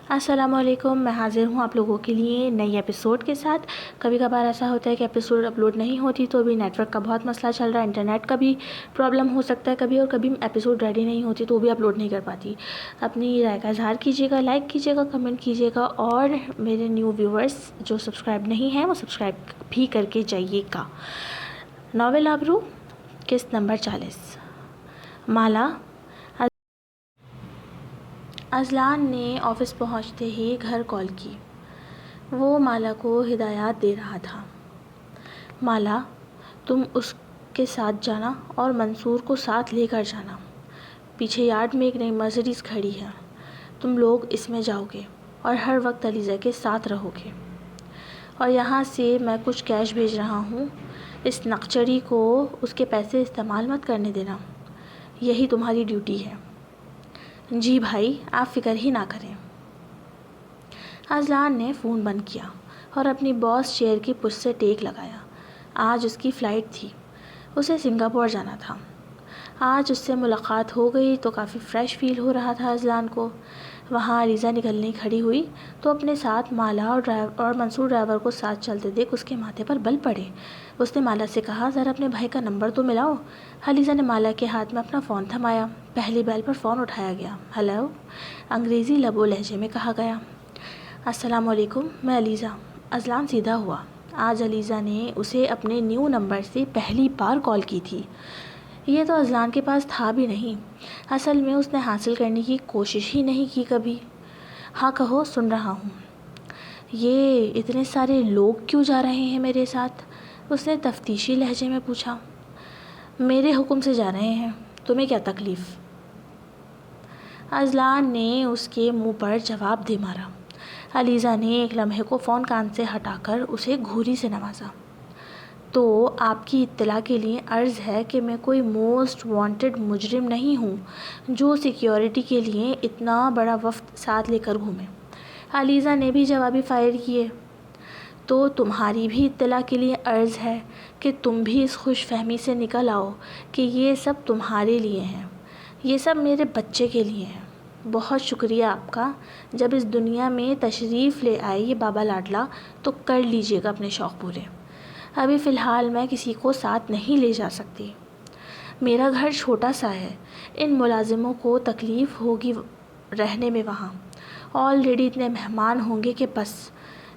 السلام علیکم، میں حاضر ہوں آپ لوگوں کے لیے نئی ایپیسوڈ کے ساتھ۔ کبھی کبھار ایسا ہوتا ہے کہ ایپیسوڈ اپلوڈ نہیں ہوتی تو بھی نیٹ ورک کا بہت مسئلہ چل رہا ہے، انٹرنیٹ کا بھی پرابلم ہو سکتا ہے کبھی، اور کبھی ایپیسوڈ ریڈی نہیں ہوتی تو بھی اپلوڈ نہیں کر پاتی۔ اپنی رائے کا اظہار کیجیے گا، لائک کیجیے گا، کمنٹ کیجیے گا، اور میرے نیو ویورز جو سبسکرائب نہیں ہیں وہ سبسکرائب بھی کر کے جائیے گا۔ ناول آبرو، قسط نمبر 40۔ مالا۔ اذلان نے آفس پہنچتے ہی گھر کال کی۔ وہ مالا کو ہدایات دے رہا تھا۔ مالا، تم اس کے ساتھ جانا اور منصور کو ساتھ لے کر جانا۔ پیچھے یارڈ میں ایک نئی مرسڈیز کھڑی ہے، تم لوگ اس میں جاؤ گے اور ہر وقت علیزہ کے ساتھ رہو گے۔ اور یہاں سے میں کچھ کیش بھیج رہا ہوں، اس نقچڑی کو اس کے پیسے استعمال مت کرنے دینا، یہی تمہاری ڈیوٹی ہے۔ جی بھائی، آپ فکر ہی نہ کریں۔ اذلان نے فون بند کیا اور اپنی باس چیئر کی پشت سے ٹیک لگایا۔ آج اس کی فلائٹ تھی، اسے سنگاپور جانا تھا۔ آج اس سے ملاقات ہو گئی تو کافی فریش فیل ہو رہا تھا اذلان کو۔ وہاں علیزہ نکلنے کھڑی ہوئی تو اپنے ساتھ مالا اور منصور ڈرائیور کو ساتھ چلتے دیکھ اس کے ماتھے پر بل پڑے۔ اس نے مالا سے کہا، ذرا اپنے بھائی کا نمبر تو ملاؤ۔ علیزہ نے مالا کے ہاتھ میں اپنا فون تھمایا۔ پہلی بیل پر فون اٹھایا گیا۔ ہیلو، انگریزی لب و لہجے میں کہا گیا۔ السلام علیکم، میں علیزہ۔ اذلان سیدھا ہوا۔ آج علیزہ نے اسے اپنے نیو نمبر سے پہلی بار کال کی تھی۔ یہ تو اذلان کے پاس تھا بھی نہیں، اصل میں اس نے حاصل کرنے کی کوشش ہی نہیں کی کبھی۔ ہاں کہو، سن رہا ہوں۔ یہ اتنے سارے لوگ کیوں جا رہے ہیں میرے ساتھ؟ اس نے تفتیشی لہجے میں پوچھا۔ میرے حکم سے جا رہے ہیں، تمہیں کیا تکلیف؟ اذلان نے اس کے منہ پر جواب دے مارا۔ علیزہ نے ایک لمحے کو فون کان سے ہٹا کر اسے گھوری سے نوازا۔ تو آپ کی اطلاع کے لیے عرض ہے کہ میں کوئی موسٹ وانٹڈ مجرم نہیں ہوں جو سیکیورٹی کے لیے اتنا بڑا وفد ساتھ لے کر گھومے۔ علیزہ نے بھی جوابی فائر کیے۔ تو تمہاری بھی اطلاع کے لیے عرض ہے کہ تم بھی اس خوش فہمی سے نکل آؤ کہ یہ سب تمہارے لیے ہیں، یہ سب میرے بچے کے لیے ہیں۔ بہت شکریہ آپ کا۔ جب اس دنیا میں تشریف لے آئے یہ بابا لاڈلا تو کر لیجئے گا اپنے شوق پورے۔ ابھی فی الحال میں کسی کو ساتھ نہیں لے جا سکتی، میرا گھر چھوٹا سا ہے، ان ملازموں کو تکلیف ہوگی رہنے میں وہاں، آلریڈی اتنے مہمان ہوں گے کہ بس۔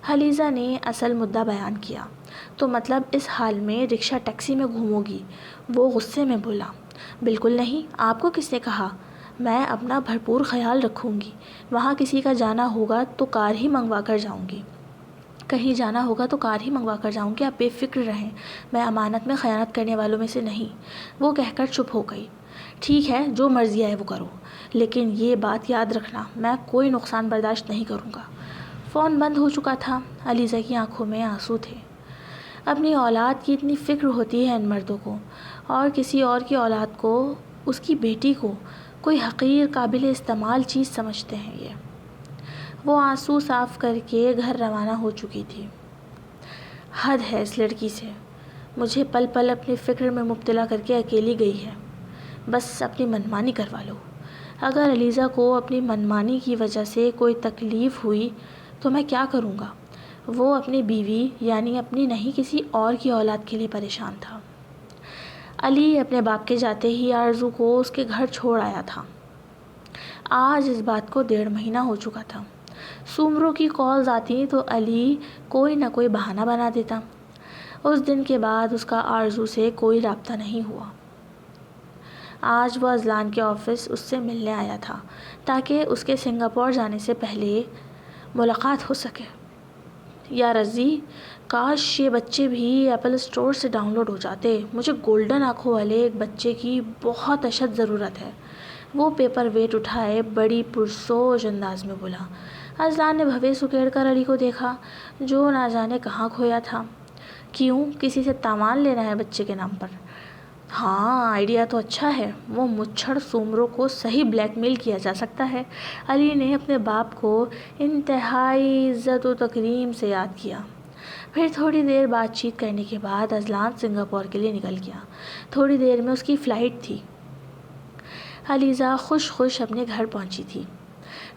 علیزہ نے اصل مدعا بیان کیا۔ تو مطلب اس حال میں رکشہ ٹیکسی میں گھومو گی؟ وہ غصے میں بولا۔ بالکل نہیں، آپ کو کس نے کہا؟ میں اپنا بھرپور خیال رکھوں گی، وہاں کسی کا جانا ہوگا تو کار ہی منگوا کر جاؤں گی، کہیں جانا ہوگا تو کار ہی منگوا کر جاؤں گی، آپ بے فکر رہیں، میں امانت میں خیانت کرنے والوں میں سے نہیں۔ وہ کہہ کر چپ ہو گئی۔ ٹھیک ہے، جو مرضی ہے وہ کرو، لیکن یہ بات یاد رکھنا، میں کوئی نقصان برداشت نہیں کروں گا۔ فون بند ہو چکا تھا۔ علیزہ کی آنکھوں میں آنسو تھے۔ اپنی اولاد کی اتنی فکر ہوتی ہے ان مردوں کو، اور کسی اور کی اولاد کو، اس کی بیٹی کو کوئی حقیر قابل استعمال چیز سمجھتے ہیں یہ۔ وہ آنسو صاف کر کے گھر روانہ ہو چکی تھی۔ حد ہے اس لڑکی سے، مجھے پل پل اپنی فکر میں مبتلا کر کے اکیلی گئی ہے۔ بس اپنی منمانی کروا لو۔ اگر علیزہ کو اپنی منمانی کی وجہ سے کوئی تکلیف ہوئی تو میں کیا کروں گا؟ وہ اپنی بیوی یعنی اپنی نہیں کسی اور کی اولاد کے لیے پریشان تھا۔ علی اپنے باپ کے جاتے ہی آرزو کو اس کے گھر چھوڑ آیا تھا۔ آج اس بات کو 1.5 مہینہ ہو چکا تھا۔ سومرو کی کالز آتی تو علی کوئی نہ کوئی بہانہ بنا دیتا۔ اس دن کے بعد اس کا آرزو سے کوئی رابطہ نہیں ہوا۔ آج وہ اذلان کے آفس اس سے ملنے آیا تھا تاکہ اس کے سنگاپور جانے سے پہلے ملاقات ہو سکے۔ یا رضی، کاش یہ بچے بھی ایپل اسٹور سے ڈاؤن لوڈ ہو جاتے، مجھے گولڈن آنکھوں والے ایک بچے کی بہت اشد ضرورت ہے۔ وہ پیپر ویٹ اٹھائے بڑی پرسوچ انداز میں بولا۔ اذلان نے بھویں سکیڑ کر علی کو دیکھا جو نہ جانے کہاں کھویا تھا۔ کیوں، کسی سے تاوان لینا ہے بچے کے نام پر؟ ہاں، آئیڈیا تو اچھا ہے، وہ مچھڑ سومرو کو صحیح بلیک میل کیا جا سکتا ہے۔ علی نے اپنے باپ کو انتہائی عزت و تکریم سے یاد کیا۔ پھر تھوڑی دیر بات چیت کرنے کے بعد اذلان سنگاپور کے لیے نکل گیا۔ تھوڑی دیر میں اس کی فلائٹ تھی۔ علیزہ خوش خوش اپنے گھر پہنچی تھی۔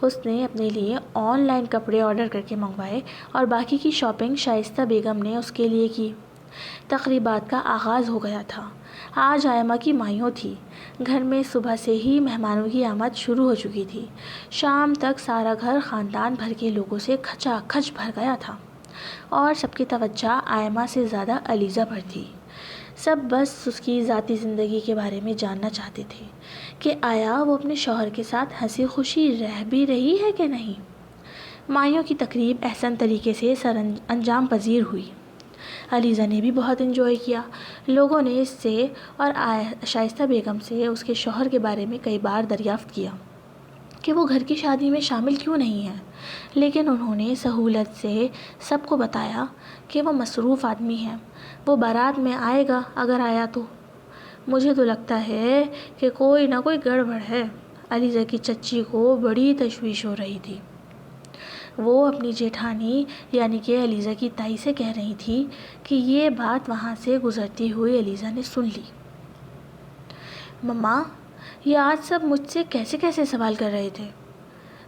اس نے اپنے لیے آن لائن کپڑے آرڈر کر کے منگوائے اور باقی کی شاپنگ شائستہ بیگم نے اس کے لیے کی۔ تقریبات کا آغاز ہو گیا تھا۔ آج آئمہ کی مائیوں تھی۔ گھر میں صبح سے ہی مہمانوں کی آمد شروع ہو چکی تھی۔ شام تک سارا گھر خاندان بھر کے لوگوں سے کھچا کھچ بھر گیا تھا اور سب کی توجہ آئمہ سے زیادہ علیزہ پر تھی۔ سب بس اس کی ذاتی زندگی کے بارے میں جاننا چاہتے تھے کہ آیا وہ اپنے شوہر کے ساتھ ہنسی خوشی رہ بھی رہی ہے کہ نہیں۔ مائیوں کی تقریب احسن طریقے سے انجام پذیر ہوئی۔ علیزہ نے بھی بہت انجوائے کیا۔ لوگوں نے اس سے اور شائستہ بیگم سے اس کے شوہر کے بارے میں کئی بار دریافت کیا کہ وہ گھر کی شادی میں شامل کیوں نہیں ہیں، لیکن انہوں نے سہولت سے سب کو بتایا کہ وہ مصروف آدمی ہیں، وہ بارات میں آئے گا اگر آیا تو۔ مجھے تو لگتا ہے کہ کوئی نہ کوئی گڑبڑ ہے۔ علیزہ کی چچی کو بڑی تشویش ہو رہی تھی۔ وہ اپنی جیٹھانی یعنی کہ علیزہ کی تائی سے کہہ رہی تھی کہ یہ بات وہاں سے گزرتی ہوئی علیزہ نے سن لی۔ مما، یہ آج سب مجھ سے کیسے کیسے سوال کر رہے تھے،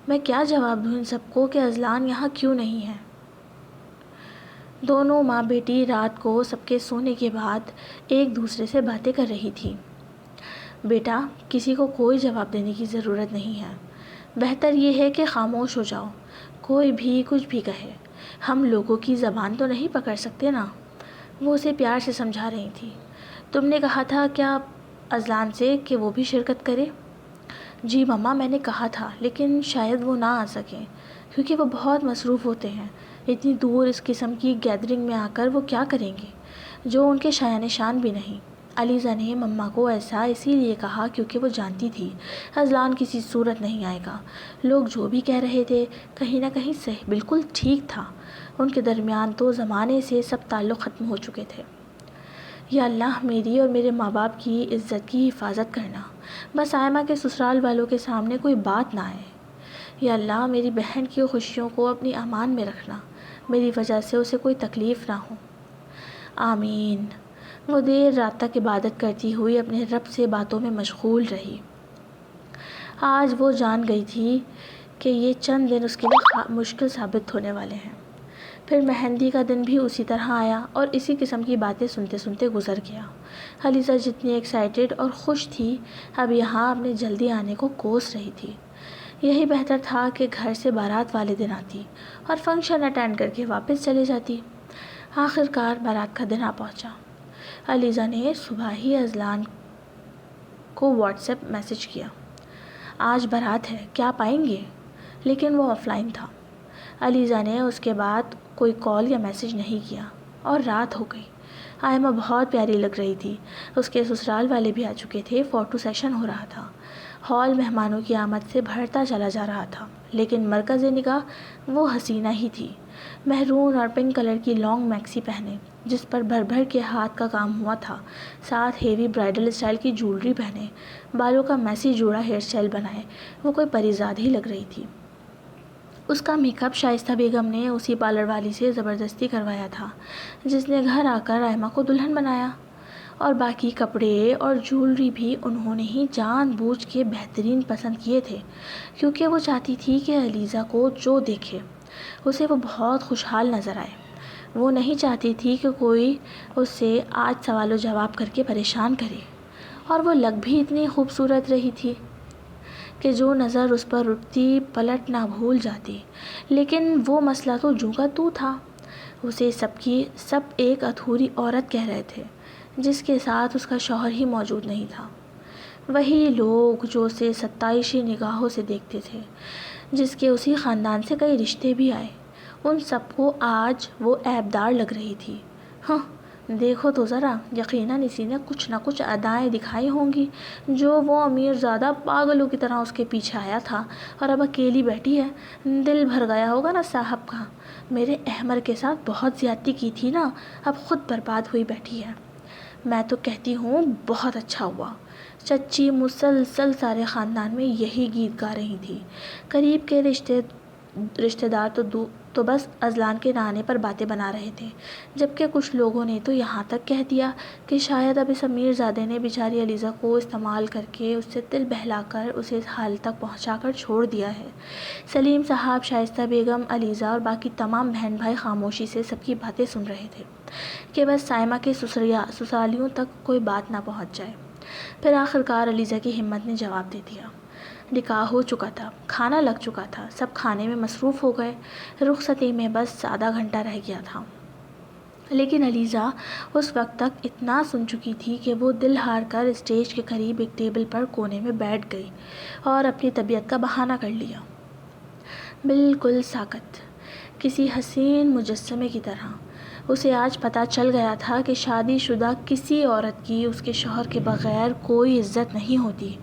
میں کیا جواب دوں ان سب کو کہ اذلان یہاں کیوں نہیں ہے؟ دونوں ماں بیٹی رات کو سب کے سونے کے بعد ایک دوسرے سے باتیں کر رہی تھی۔ بیٹا، کسی کو کوئی جواب دینے کی ضرورت نہیں ہے، بہتر یہ ہے کہ خاموش ہو جاؤ، کوئی بھی کچھ بھی کہے، ہم لوگوں کی زبان تو نہیں پکڑ سکتے نا۔ وہ اسے پیار سے سمجھا رہی تھی۔ تم نے کہا تھا کیا اذلان سے کہ وہ بھی شرکت کرے؟ جی مما، میں نے کہا تھا، لیکن شاید وہ نہ آ سکیں کیونکہ وہ بہت مصروف ہوتے ہیں۔ اتنی دور اس قسم کی گیدرنگ میں آ کر وہ کیا کریں گے جو ان کے شایان نشان بھی نہیں۔ علیزہ نے مما کو ایسا اسی لیے کہا کیونکہ وہ جانتی تھی اذلان کسی صورت نہیں آئے گا۔ لوگ جو بھی کہہ رہے تھے کہیں نہ کہیں صحیح بالکل ٹھیک تھا۔ ان کے درمیان تو زمانے سے سب تعلق ختم ہو چکے تھے۔ یا اللہ، میری اور میرے ماں باپ کی عزت کی حفاظت کرنا، بس آئمہ کے سسرال والوں کے سامنے کوئی بات نہ آئے۔ یا اللہ، میری بہن کی خوشیوں کو اپنی امان میں رکھنا، میری وجہ سے اسے کوئی تکلیف نہ ہو۔ آمین۔ وہ دیر رات تک عبادت کرتی ہوئی اپنے رب سے باتوں میں مشغول رہی۔ آج وہ جان گئی تھی کہ یہ چند دن اس کے لیے مشکل ثابت ہونے والے ہیں۔ پھر مہندی کا دن بھی اسی طرح آیا اور اسی قسم کی باتیں سنتے سنتے گزر گیا۔ علیزہ جتنی ایکسائٹیڈ اور خوش تھی، اب یہاں اپنے جلدی آنے کو کوس رہی تھی۔ یہی بہتر تھا کہ گھر سے بارات والے دن آتی اور فنکشن اٹینڈ کر کے واپس چلے جاتی۔ آخر کار بارات کا دن آ پہنچا۔ علیزہ نے صبح ہی اذلان کو واٹس ایپ میسج کیا، آج بارات ہے، کیا آپ آئیں گے؟ لیکن وہ آف لائن تھا۔ علیزہ نے اس کے بعد کوئی کال یا میسج نہیں کیا اور رات ہو گئی۔ آئمہ بہت پیاری لگ رہی تھی۔ اس کے سسرال والے بھی آ چکے تھے، فوٹو سیشن ہو رہا تھا۔ ہال مہمانوں کی آمد سے بھرتا چلا جا رہا تھا، لیکن مرکز نگاہ وہ حسینہ ہی تھی، مہرون اور پنک کلر کی لانگ میکسی پہنے جس پر بھر بھر کے ہاتھ کا کام ہوا تھا، ساتھ ہیوی برائڈل اسٹائل کی جولری پہنے، بالوں کا میسی جوڑا ہیئر اسٹائل بنائے وہ کوئی پریزاد ہی لگ رہی تھی۔ اس کا میک اپ شائستہ بیگم نے اسی پارلر والی سے زبردستی کروایا تھا جس نے گھر آ کر آئمہ کو دلہن بنایا، اور باقی کپڑے اور جولری بھی انہوں نے ہی جان بوجھ کے بہترین پسند کیے تھے کیونکہ وہ چاہتی تھی کہ علیزہ کو جو دیکھے اسے وہ بہت خوشحال نظر آئے۔ وہ نہیں چاہتی تھی کہ کوئی اس سے آج سوال و جواب کر کے پریشان کرے، اور وہ لگ بھی اتنی خوبصورت رہی تھی کہ جو نظر اس پر اٹھتی پلٹ نہ بھول جاتی، لیکن وہ مسئلہ تو جوں کا تو تھا، اسے سب ایک ادھوری عورت کہہ رہے تھے جس کے ساتھ اس کا شوہر ہی موجود نہیں تھا۔ وہی لوگ جو اسے ستائشی نگاہوں سے دیکھتے تھے، جس کے اسی خاندان سے کئی رشتے بھی آئے، ان سب کو آج وہ عیبدار لگ رہی تھی۔ ہاں، دیکھو تو ذرا، یقیناً اسی نے کچھ نہ کچھ ادائیں دکھائی ہوں گی جو وہ امیر زادہ پاگلوں کی طرح اس کے پیچھے آیا تھا اور اب اکیلی بیٹھی ہے۔ دل بھر گیا ہوگا نا صاحب کا، میرے احمر کے ساتھ بہت زیادتی کی تھی نا، اب خود برباد ہوئی بیٹھی ہے۔ میں تو کہتی ہوں بہت اچھا ہوا۔ چچی مسلسل سارے خاندان میں یہی گیت گا رہی تھی۔ قریب کے رشتے رشتہ دار تو بس اذلان کے نہانے پر باتیں بنا رہے تھے، جبکہ کچھ لوگوں نے تو یہاں تک کہہ دیا کہ شاید اب اس امیر زادے نے بیچاری علیزہ کو استعمال کر کے اس سے دل بہلا کر اسے اس حال تک پہنچا کر چھوڑ دیا ہے۔ سلیم صاحب، شائستہ بیگم، علیزہ اور باقی تمام بہن بھائی خاموشی سے سب کی باتیں سن رہے تھے کہ بس سائمہ کے سسرالیوں تک کوئی بات نہ پہنچ جائے۔ پھر آخرکار علیزہ کی ہمت نے جواب دے دیا۔ نکاح ہو چکا تھا، کھانا لگ چکا تھا، سب کھانے میں مصروف ہو گئے، رخصتی میں بس آدھا گھنٹہ رہ گیا تھا۔ لیکن علیزہ اس وقت تک اتنا سن چکی تھی کہ وہ دل ہار کر اسٹیج کے قریب ایک ٹیبل پر کونے میں بیٹھ گئی اور اپنی طبیعت کا بہانہ کر لیا۔ بالکل ساکت، کسی حسین مجسمے کی طرح۔ اسے آج پتہ چل گیا تھا کہ شادی شدہ کسی عورت کی اس کے شوہر کے بغیر کوئی عزت نہیں ہوتی۔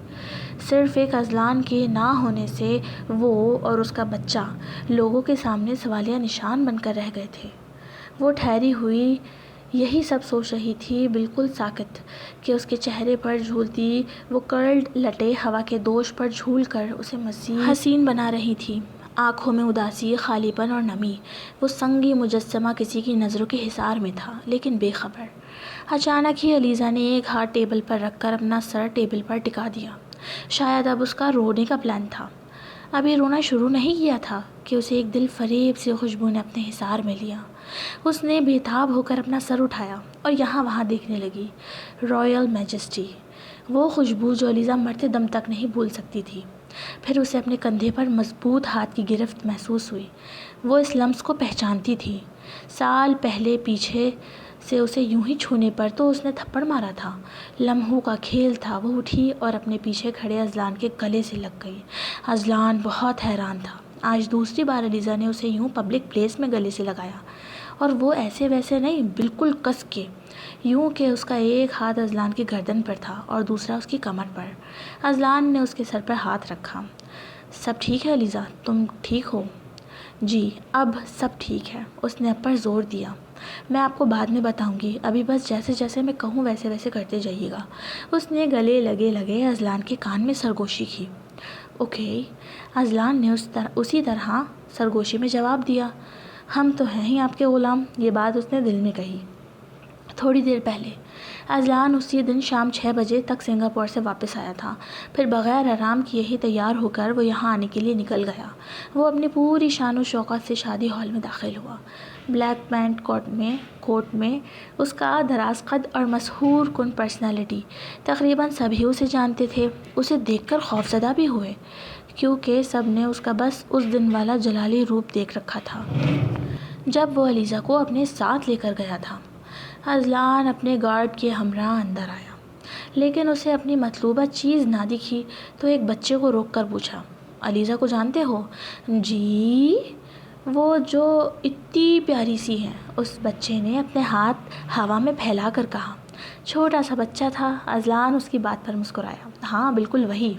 صرف ایک اذلان کے نہ ہونے سے وہ اور اس کا بچہ لوگوں کے سامنے سوالیہ نشان بن کر رہ گئے تھے۔ وہ ٹھہری ہوئی یہی سب سوچ رہی تھی، بالکل ساکت، کہ اس کے چہرے پر جھولتی وہ کرلڈ لٹیں ہوا کے دوش پر جھول کر اسے مزید حسین بنا رہی تھی۔ آنکھوں میں اداسی، خالی پن اور نمی۔ وہ سنگی مجسمہ کسی کی نظروں کے حصار میں تھا، لیکن بے خبر۔ اچانک ہی علیزہ نے ایک ہاتھ ٹیبل پر رکھ کر اپنا سر ٹیبل پر ٹکا دیا۔ شاید اب اس کا رونے کا پلان تھا۔ ابھی رونا شروع نہیں کیا تھا کہ اسے ایک دل فریب سی خوشبو نے اپنے حصار میں لیا۔ اس نے بے تاب ہو کر اپنا سر اٹھایا اور یہاں وہاں دیکھنے لگی۔ رائل میجسٹی، وہ خوشبو جو علیزہ مرتے دم تک نہیں بھول سکتی تھی۔ پھر اسے اپنے کندھے پر مضبوط ہاتھ کی گرفت محسوس ہوئی۔ وہ اس لمس کو پہچانتی تھی۔ سال پہلے پیچھے سے اسے یوں ہی چھونے پر تو اس نے تھپڑ مارا تھا۔ لمحوں کا کھیل تھا۔ وہ اٹھی اور اپنے پیچھے کھڑے اذلان کے گلے سے لگ گئی۔ اذلان بہت حیران تھا۔ آج دوسری بار علیزہ نے اسے یوں پبلک پلیس میں گلے سے لگایا، اور وہ ایسے ویسے نہیں، بالکل کس کے، یوں کہ اس کا ایک ہاتھ اذلان کی گردن پر تھا اور دوسرا اس کی کمر پر۔ اذلان نے اس کے سر پر ہاتھ رکھا۔ سب ٹھیک ہے علیزہ، تم ٹھیک ہو؟ جی، اب سب ٹھیک ہے، اس نے اب پر زور دیا۔ میں آپ کو بعد میں بتاؤں گی، ابھی بس جیسے جیسے میں کہوں ویسے ویسے کرتے جائیے گا۔ اس نے گلے لگے لگے اذلان کے کان میں سرگوشی کی۔ اوکے، اذلان نے اسی طرح سرگوشی میں جواب دیا۔ ہم تو ہیں ہی آپ کے غلام۔ یہ بات اس نے دل میں کہی۔ تھوڑی دیر پہلے اذلان اسی دن شام 6 بجے تک سنگاپور سے واپس آیا تھا۔ پھر بغیر آرام کیے ہی تیار ہو کر وہ یہاں آنے کے لیے نکل گیا۔ وہ اپنی پوری شان و شوکت سے شادی ہال میں داخل ہوا۔ بلیک پینٹ کوٹ میں اس کا دراز قد اور مسحور کن پرسنالٹی، تقریباً سبھی اسے جانتے تھے۔ اسے دیکھ کر خوفزدہ بھی ہوئے، کیونکہ سب نے اس کا بس اس دن والا جلالی روپ دیکھ رکھا تھا جب وہ علیزہ کو اپنے ساتھ لے کر گیا تھا۔ اذلان اپنے گارڈ کے ہمراہ اندر آیا، لیکن اسے اپنی مطلوبہ چیز نہ دکھی تو ایک بچے کو روک کر پوچھا، علیزہ کو جانتے ہو؟ جی، وہ جو اتنی پیاری سی ہیں، اس بچے نے اپنے ہاتھ ہوا میں پھیلا کر کہا۔ چھوٹا سا بچہ تھا۔ اذلان اس کی بات پر مسکرایا۔ ہاں، بالکل وہی،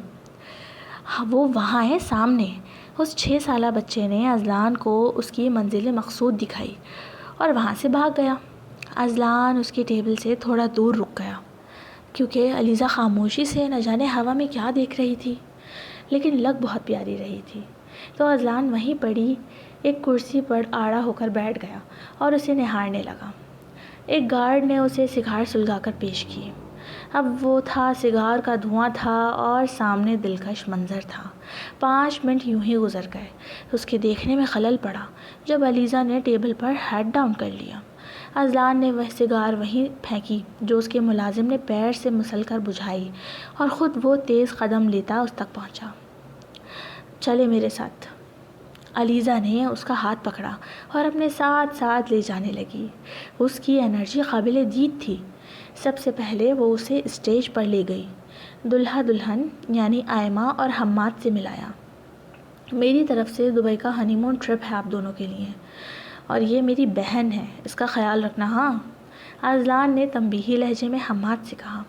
وہ وہاں ہے سامنے۔ اس 6 سالہ بچے نے اذلان کو اس کی منزل مقصود دکھائی اور وہاں سے بھاگ گیا۔ اذلان اس کے ٹیبل سے تھوڑا دور رک گیا، کیونکہ علیزہ خاموشی سے نہ جانے ہوا میں کیا دیکھ رہی تھی، لیکن لگ بہت پیاری رہی تھی۔ تو اذلان وہیں پڑی ایک کرسی پر آڑا ہو کر بیٹھ گیا اور اسے نہارنے لگا۔ ایک گارڈ نے اسے سگار سلگا کر پیش کی۔ اب وہ تھا، سگار کا دھواں تھا اور سامنے دلکش منظر تھا۔ 5 منٹ یوں ہی گزر گئے۔ اس کے دیکھنے میں خلل پڑا جب علیزہ نے ٹیبل پر ہیڈ ڈاؤن کر لیا۔ اذلان نے وہ سگار وہیں پھینکی جو اس کے ملازم نے پیر سے مسل کر بجھائی، اور خود وہ تیز قدم لیتا اس تک پہنچا۔ چلے میرے ساتھ۔ علیزہ نے اس کا ہاتھ پکڑا اور اپنے ساتھ ساتھ لے جانے لگی۔ اس کی انرجی قابل دید تھی۔ سب سے پہلے وہ اسے اسٹیج پر لے گئی، دلہا دلہن یعنی آئمہ اور حماد سے ملایا۔ میری طرف سے دبئی کا ہنی مون ٹرپ ہے آپ دونوں کے لیے، اور یہ میری بہن ہے، اس کا خیال رکھنا ہاں۔ اذلان نے تنبیہی لہجے میں حماد سے کہا۔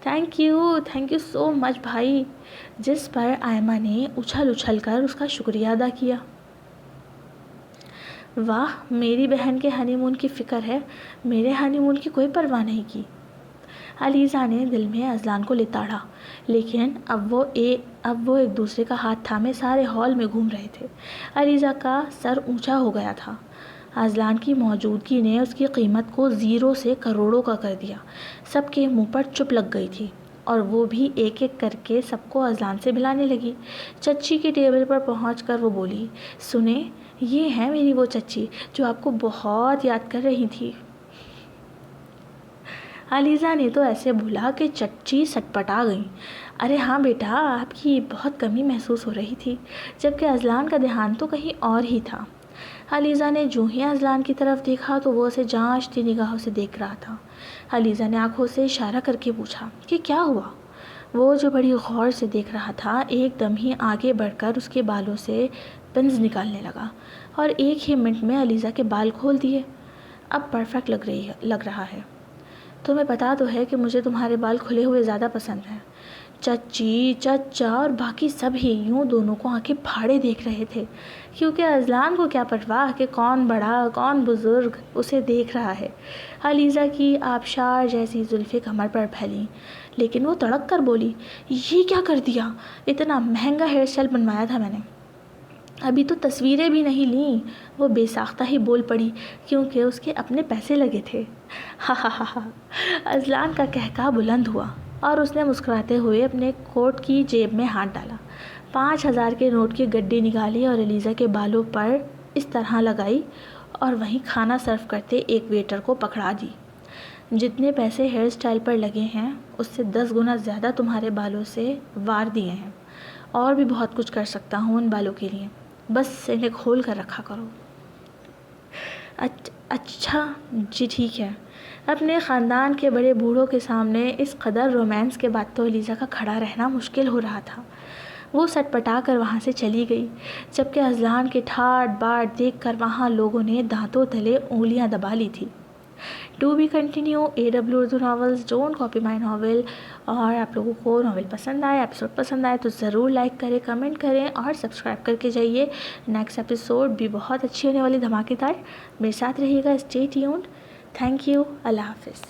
تھینک یو سو مچ بھائی، جس پر آئمہ نے اچھل اچھل کر اس کا شکریہ ادا کیا۔ واہ، میری بہن کے ہنی مون کی فکر ہے، میرے ہنی مون کی کوئی پرواہ نہیں کی۔ علیزہ نے دل میں اذلان کو لتاڑا، لیکن اب وہ ایک دوسرے کا ہاتھ تھامے سارے ہال میں گھوم رہے تھے۔ علیزہ کا سر اونچا ہو گیا تھا۔ اذلان کی موجودگی نے اس کی قیمت کو 0 سے کروڑوں کا کر دیا۔ سب کے منہ پر چپ لگ گئی تھی، اور وہ بھی ایک ایک کر کے سب کو اذلان سے ملانے لگی۔ چچی کی ٹیبل پر پہنچ کر وہ بولی، سنیں، یہ ہے میری وہ چچی جو آپ کو بہت یاد کر رہی تھی۔ علیزہ نے تو ایسے بولا کہ چچی سٹپٹا گئیں۔ ارے ہاں بیٹا، آپ کی بہت کمی محسوس ہو رہی تھی، جبکہ اذلان کا دھیان تو کہیں اور ہی تھا۔ علیزہ نے جو ہی اذلان کی طرف دیکھا تو وہ اسے جانچتی نگاہوں سے دیکھ رہا تھا۔ علیزہ نے آنکھوں سے اشارہ کر کے پوچھا کہ کیا ہوا؟ وہ جو بڑی غور سے دیکھ رہا تھا ایک دم ہی آگے بڑھ کر اس کے بالوں سے پنز نکالنے لگا، اور ایک ہی منٹ میں علیزہ کے بال کھول دیے۔ اب پرفیکٹ لگ رہا ہے۔ تمہیں پتا تو ہے کہ مجھے تمہارے بال کھلے ہوئے زیادہ پسند ہیں۔ چچی، چچا اور باقی سب ہی یوں دونوں کو آنکھیں پھاڑے دیکھ رہے تھے، کیونکہ اذلان کو کیا پرواہ کہ کون بڑا کون بزرگ اسے دیکھ رہا ہے۔ علیزہ کی آبشار جیسی زلفیں کمر پر پھیلیں، لیکن وہ تڑک کر بولی، یہ کیا کر دیا؟ اتنا مہنگا ہیئر اسٹائل بنوایا تھا میں نے، ابھی تو تصویریں بھی نہیں لیں۔ وہ بے ساختہ ہی بول پڑی، کیونکہ اس کے اپنے پیسے لگے تھے۔ ہا ہا ہا ہا۔ اذلان کا قہقہ بلند ہوا، اور اس نے مسکراتے ہوئے اپنے کوٹ کی جیب میں ہاتھ ڈالا، 5000 کے نوٹ کی گڈی نکالی اور علیزہ کے بالوں پر اس طرح لگائی، اور وہیں کھانا سرو کرتے ایک ویٹر کو پکڑا دی۔ جتنے پیسے ہیئر اسٹائل پر لگے ہیں اس سے 10 گنا زیادہ تمہارے بالوں سے وار دیے ہیں، اور بھی بہت کچھ کر سکتا ہوں ان بالوں کے لیے، بس انہیں کھول کر رکھا کرو۔ اچھا جی ٹھیک ہے۔ اپنے خاندان کے بڑے بوڑھوں کے سامنے اس قدر رومانس کے بعد تو علیزہ کا کھڑا رہنا مشکل ہو رہا تھا۔ وہ سٹپٹا کر وہاں سے چلی گئی، جبکہ اذلان کے ٹھاٹ باٹ دیکھ کر وہاں لوگوں نے دانتوں تلے انگلیاں دبا لی تھی۔ To be continue AW Urdu novels, don't copy my novel. اور آپ لوگوں کو ناول پسند آئے، ایپیسوڈ پسند آئے تو ضرور لائک کریں، کمنٹ کریں اور سبسکرائب کر کے جائیے۔ نیکسٹ ایپیسوڈ بھی بہت اچھی ہونے والی، دھماکے دار۔ میرے ساتھ رہیے گا، اسٹے ٹیونڈ۔ تھینک یو، اللہ حافظ۔